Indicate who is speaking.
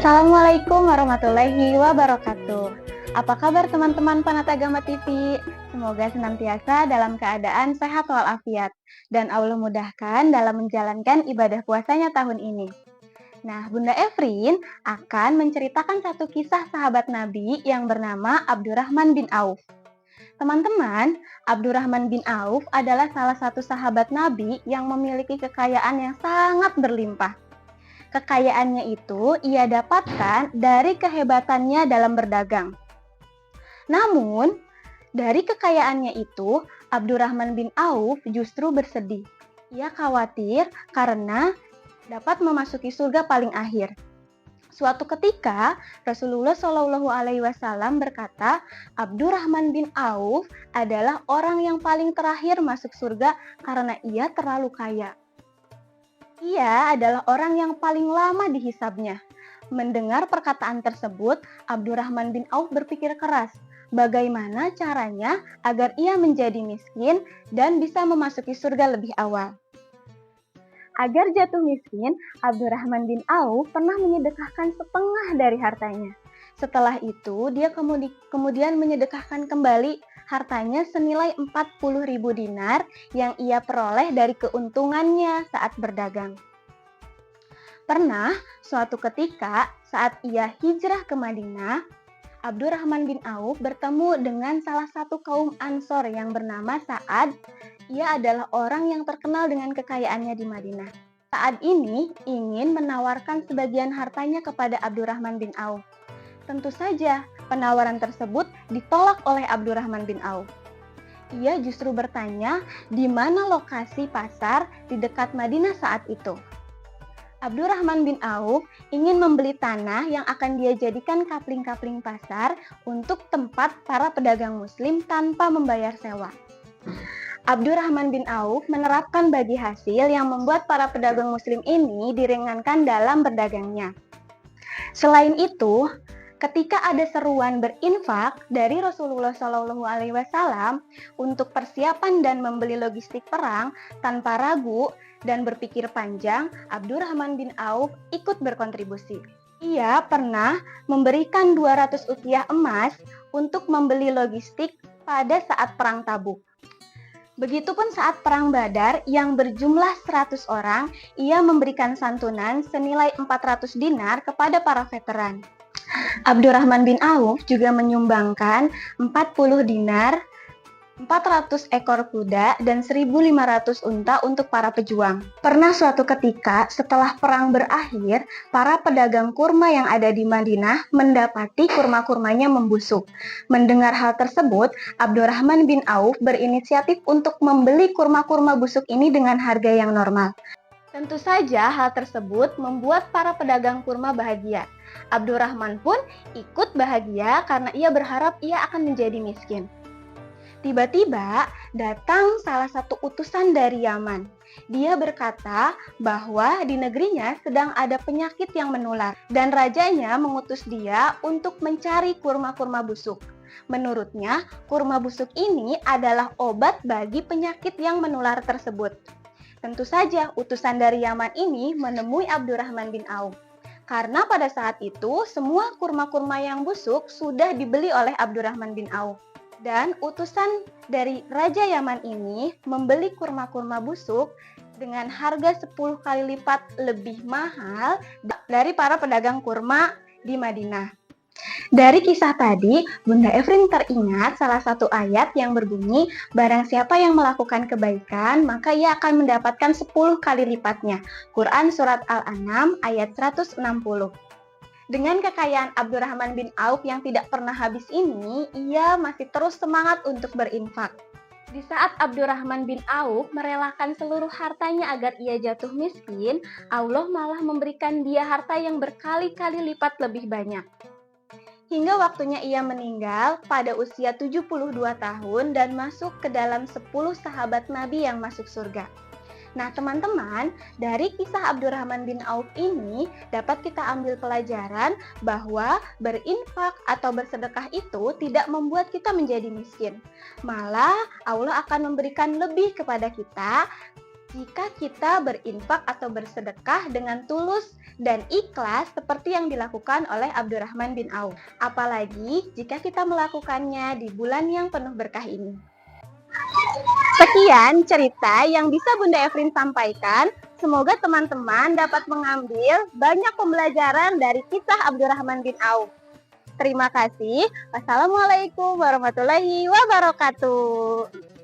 Speaker 1: Assalamualaikum warahmatullahi wabarakatuh. Apa kabar teman-teman Panatagama TV? Semoga senantiasa dalam keadaan sehat walafiat dan Allah mudahkan dalam menjalankan ibadah puasanya tahun ini. Nah, Bunda Efrin akan menceritakan satu kisah sahabat Nabi yang bernama Abdurrahman bin Auf. Teman-teman, Abdurrahman bin Auf adalah salah satu sahabat Nabi yang memiliki kekayaan yang sangat berlimpah. Kekayaannya itu ia dapatkan dari kehebatannya dalam berdagang. Namun, dari kekayaannya itu, Abdurrahman bin Auf justru bersedih. Ia khawatir karena dapat memasuki surga paling akhir. Suatu ketika, Rasulullah Shallallahu Alaihi Wasallam berkata, Abdurrahman bin Auf adalah orang yang paling terakhir masuk surga karena ia terlalu kaya. Ia adalah orang yang paling lama dihisabnya. Mendengar perkataan tersebut, Abdurrahman bin Auf berpikir keras, bagaimana caranya agar ia menjadi miskin dan bisa memasuki surga lebih awal. Agar jatuh miskin, Abdurrahman bin Auf pernah menyedekahkan setengah dari hartanya. Setelah itu, dia kemudian menyedekahkan kembali hartanya senilai 40.000 dinar yang ia peroleh dari keuntungannya saat berdagang. Pernah suatu ketika saat ia hijrah ke Madinah, Abdurrahman bin Auf bertemu dengan salah satu kaum Ansor yang bernama Sa'ad. Ia adalah orang yang terkenal dengan kekayaannya di Madinah. Sa'ad ini ingin menawarkan sebagian hartanya kepada Abdurrahman bin Auf. Tentu saja penawaran tersebut ditolak oleh Abdurrahman bin Auf. Ia justru bertanya di mana lokasi pasar di dekat Madinah saat itu. Abdurrahman bin Auf ingin membeli tanah yang akan dia jadikan kapling-kapling pasar untuk tempat para pedagang muslim tanpa membayar sewa. Abdurrahman bin Auf menerapkan bagi hasil yang membuat para pedagang muslim ini diringankan dalam berdagangnya. Selain itu, ketika ada seruan berinfak dari Rasulullah Shallallahu Alaihi Wasallam untuk persiapan dan membeli logistik perang tanpa ragu dan berpikir panjang, Abdurrahman bin Auf ikut berkontribusi. Ia pernah memberikan 200 ukiah emas untuk membeli logistik pada saat perang Tabuk. Begitupun saat perang Badar yang berjumlah 100 orang, ia memberikan santunan senilai 400 dinar kepada para veteran. Abdurrahman bin Auf juga menyumbangkan 40 dinar, 400 ekor kuda, dan 1.500 unta untuk para pejuang. Pernah suatu ketika setelah perang berakhir, para pedagang kurma yang ada di Madinah mendapati kurma-kurmanya membusuk. Mendengar hal tersebut, Abdurrahman bin Auf berinisiatif untuk membeli kurma-kurma busuk ini dengan harga yang normal. Tentu saja hal tersebut membuat para pedagang kurma bahagia. Abdurrahman pun ikut bahagia karena ia berharap ia akan menjadi miskin. Tiba-tiba datang salah satu utusan dari Yaman. Dia berkata bahwa di negerinya sedang ada penyakit yang menular dan rajanya mengutus dia untuk mencari kurma-kurma busuk. Menurutnya, kurma busuk ini adalah obat bagi penyakit yang menular tersebut. Tentu saja utusan dari Yaman ini menemui Abdurrahman bin Auf. Karena pada saat itu semua kurma-kurma yang busuk sudah dibeli oleh Abdurrahman bin Auf. Dan utusan dari Raja Yaman ini membeli kurma-kurma busuk dengan harga 10 kali lipat lebih mahal dari para pedagang kurma di Madinah. Dari kisah tadi, Bunda Efrin teringat salah satu ayat yang berbunyi, barang siapa yang melakukan kebaikan, maka ia akan mendapatkan 10 kali lipatnya. Quran Surat Al-An'am ayat 160. Dengan kekayaan Abdurrahman bin Auf yang tidak pernah habis ini, ia masih terus semangat untuk berinfak. Di saat Abdurrahman bin Auf merelakan seluruh hartanya agar ia jatuh miskin, Allah malah memberikan dia harta yang berkali-kali lipat lebih banyak. Hingga waktunya ia meninggal pada usia 72 tahun dan masuk ke dalam 10 sahabat Nabi yang masuk surga. Nah teman-teman, dari kisah Abdurrahman bin Auf ini dapat kita ambil pelajaran bahwa berinfak atau bersedekah itu tidak membuat kita menjadi miskin. Malah Allah akan memberikan lebih kepada kita jika kita berinfak atau bersedekah dengan tulus dan ikhlas seperti yang dilakukan oleh Abdurrahman bin Auf. Apalagi jika kita melakukannya di bulan yang penuh berkah ini. Sekian cerita yang bisa Bunda Efrin sampaikan. Semoga teman-teman dapat mengambil banyak pembelajaran dari kisah Abdurrahman bin Auf. Terima kasih. Wassalamualaikum warahmatullahi wabarakatuh.